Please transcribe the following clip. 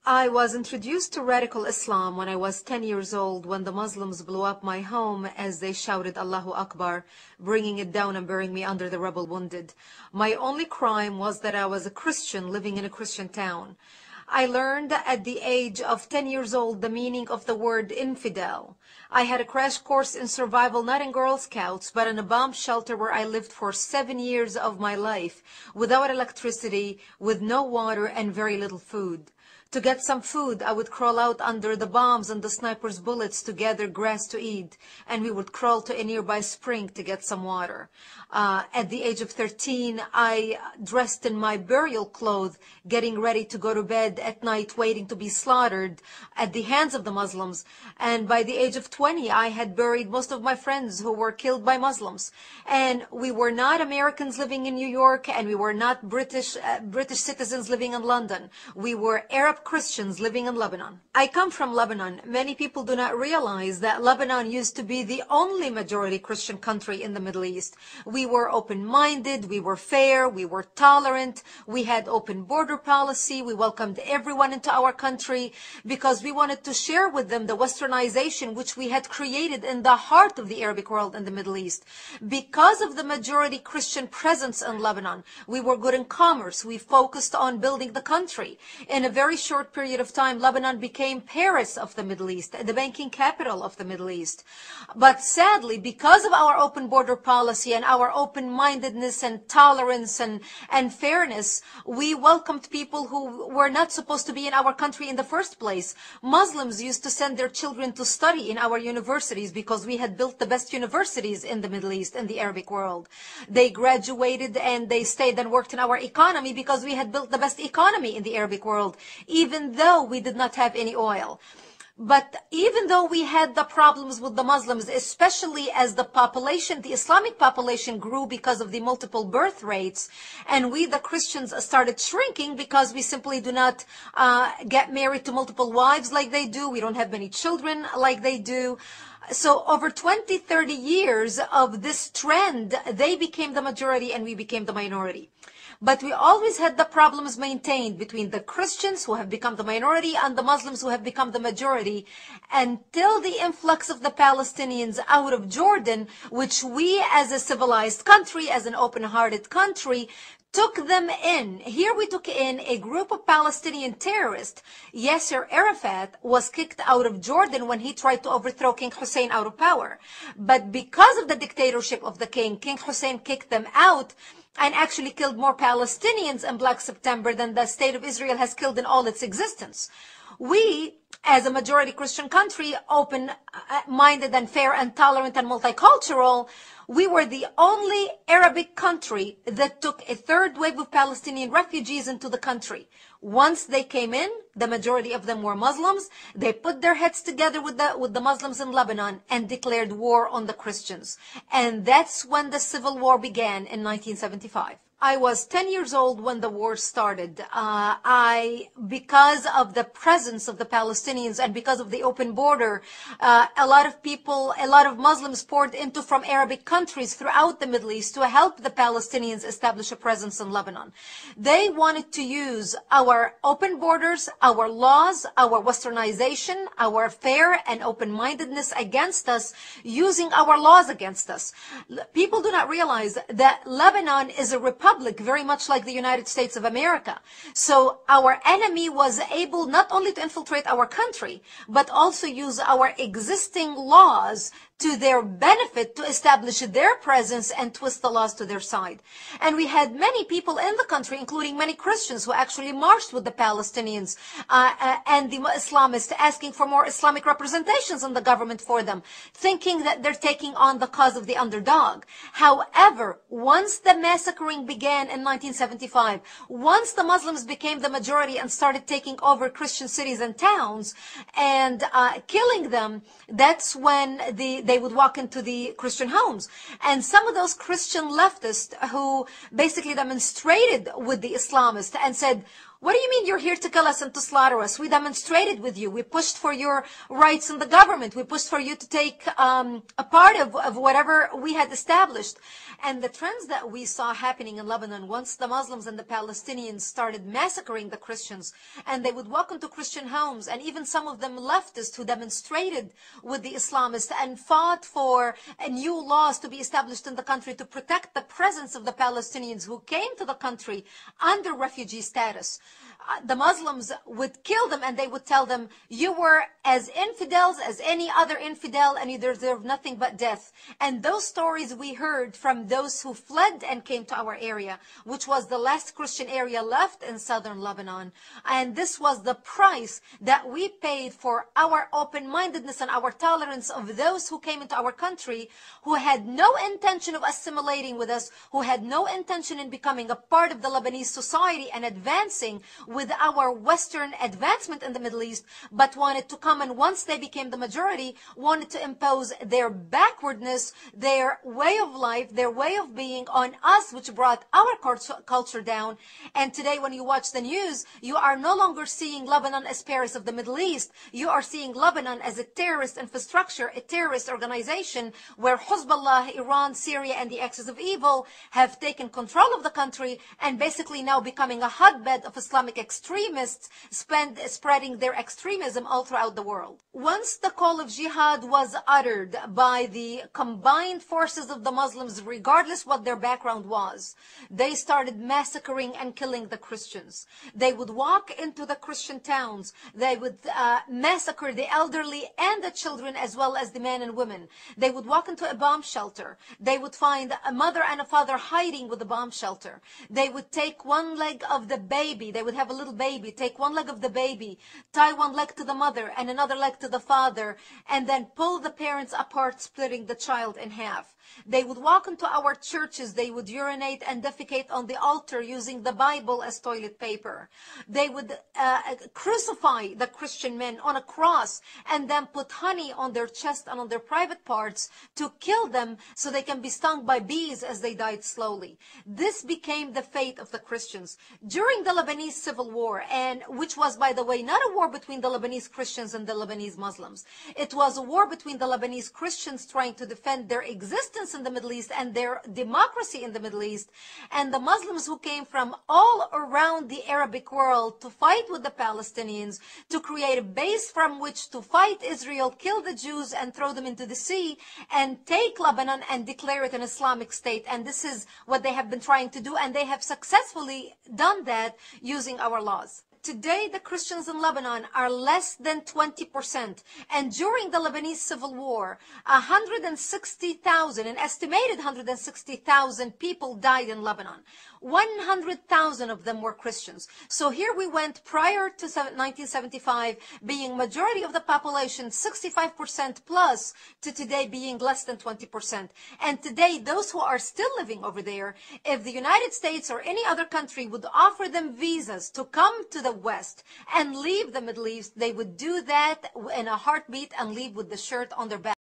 I was introduced to radical Islam when I was 10 years old, when the Muslims blew up my home as they shouted Allahu Akbar, bringing it down and burying me under the rubble wounded. My only crime was that I was a Christian living in a Christian town. I learned at the age of 10 years old the meaning of the word infidel. I had a crash course in survival, not in Girl Scouts, but in a bomb shelter where I lived for 7 years of my life, without electricity, with no water, and very little food. To get some food, I would crawl out under the bombs and the snipers' bullets to gather grass to eat, and we would crawl to a nearby spring to get some water. At the age of 13, I dressed in my burial clothes, getting ready to go to bed at night, waiting to be slaughtered at the hands of the Muslims. And by the age of 20, I had buried most of my friends who were killed by Muslims. And we were not Americans living in New York, and we were not British citizens living in London. We were Arab Christians living in Lebanon. I come from Lebanon. Many people do not realize that Lebanon used to be the only majority Christian country in the Middle East. We were open-minded, we were fair, we were tolerant, we had open border policy, we welcomed everyone into our country because we wanted to share with them the westernization which we had created in the heart of the Arabic world in the Middle East. Because of the majority Christian presence in Lebanon, we were good in commerce, we focused on building the country. In a very short period of time, Lebanon became Paris of the Middle East, the banking capital of the Middle East. But sadly, because of our open border policy and our open-mindedness and tolerance and fairness, we welcomed people who were not supposed to be in our country in the first place. Muslims used to send their children to study in our universities because we had built the best universities in the Middle East, in the Arabic world. They graduated and they stayed and worked in our economy because we had built the best economy in the Arabic world, even though we did not have any oil. But even though we had the problems with the Muslims, especially as the population, the Islamic population grew because of the multiple birth rates, and we, the Christians, started shrinking because we simply do not get married to multiple wives like they do. We don't have many children like they do. So over 20, 30 years of this trend, they became the majority and we became the minority. But we always had the problems maintained between the Christians who have become the minority and the Muslims who have become the majority, until the influx of the Palestinians out of Jordan, which we as a civilized country, as an open-hearted country, took them in. Here we took in a group of Palestinian terrorists. Yasser Arafat was kicked out of Jordan when he tried to overthrow King Hussein out of power. But because of the dictatorship of the king, King Hussein kicked them out and actually killed more Palestinians in Black September than the state of Israel has killed in all its existence. We, as a majority Christian country, open-minded and fair and tolerant and multicultural, we were the only Arabic country that took a third wave of Palestinian refugees into the country. Once they came in, the majority of them were Muslims. They put their heads together with the Muslims in Lebanon and declared war on the Christians. And that's when the civil war began in 1975. I was 10 years old when the war started. Because of the presence of the Palestinians and because of the open border, a lot of Muslims poured into from Arabic countries throughout the Middle East to help the Palestinians establish a presence in Lebanon. They wanted to use our open borders, our laws, our westernization, our fair and open-mindedness against us, using our laws against us. People do not realize that Lebanon is a republic, very much like the United States of America. So our enemy was able not only to infiltrate our country, but also use our existing laws to their benefit to establish their presence and twist the laws to their side. And we had many people in the country, including many Christians, who actually marched with the Palestinians and the Islamists, asking for more Islamic representations in the government for them, thinking that they're taking on the cause of the underdog. However, once the massacring began in 1975, once the Muslims became the majority and started taking over Christian cities and towns and killing them, that's when they would walk into the Christian homes. And some of those Christian leftists who basically demonstrated with the Islamists and said, What do you mean you're here to kill us and to slaughter us? We demonstrated with you. We pushed for your rights in the government. We pushed for you to take a part of whatever we had established. And the trends that we saw happening in Lebanon, once the Muslims and the Palestinians started massacring the Christians, and they would walk into Christian homes, and even some of them leftists who demonstrated with the Islamists and fought for new laws to be established in the country to protect the presence of the Palestinians who came to the country under refugee status. The Muslims would kill them, and they would tell them, you were as infidels as any other infidel, and you deserve nothing but death. And those stories we heard from those who fled and came to our area, which was the last Christian area left in southern Lebanon. And this was the price that we paid for our open-mindedness and our tolerance of those who came into our country, who had no intention of assimilating with us, who had no intention in becoming a part of the Lebanese society and advancing with our Western advancement in the Middle East, but wanted to come, and once they became the majority, wanted to impose their backwardness, their way of life, their way of being on us, which brought our culture down. And today, when you watch the news, you are no longer seeing Lebanon as Paris of the Middle East. You are seeing Lebanon as a terrorist infrastructure, a terrorist organization, where Hezbollah, Iran, Syria, and the axis of evil have taken control of the country, and basically now becoming a hotbed of Islamic extremists spreading their extremism all throughout the world. Once the call of jihad was uttered by the combined forces of the Muslims, regardless what their background was, they started massacring and killing the Christians. They would walk into the Christian towns. They would massacre the elderly and the children, as well as the men and women. They would walk into a bomb shelter. They would find a mother and a father hiding with the bomb shelter. They would take one leg of the baby. They would have a little baby, take one leg of the baby, tie one leg to the mother and another leg to the father, and then pull the parents apart, splitting the child in half. They would walk into our churches. They would urinate and defecate on the altar using the Bible as toilet paper. They would crucify the Christian men on a cross and then put honey on their chest and on their private parts to kill them so they can be stung by bees as they died slowly. This became the fate of the Christians. During the Lebanese Civil War, and which was, by the way, not a war between the Lebanese Christians and the Lebanese Muslims. It was a war between the Lebanese Christians trying to defend their existence in the Middle East and their democracy in the Middle East, and the Muslims who came from all around the Arabic world to fight with the Palestinians, to create a base from which to fight Israel, kill the Jews and throw them into the sea, and take Lebanon and declare it an Islamic state. And this is what they have been trying to do, and they have successfully done that using our laws. Today, the Christians in Lebanon are less than 20%. And during the Lebanese Civil War, 160,000, an estimated 160,000 people died in Lebanon. 100,000 of them were Christians. So here we went prior to 1975 being majority of the population, 65% plus, to today being less than 20%. And today, those who are still living over there, if the United States or any other country would offer them visas to come to the West and leave the Middle East, they would do that in a heartbeat and leave with the shirt on their back.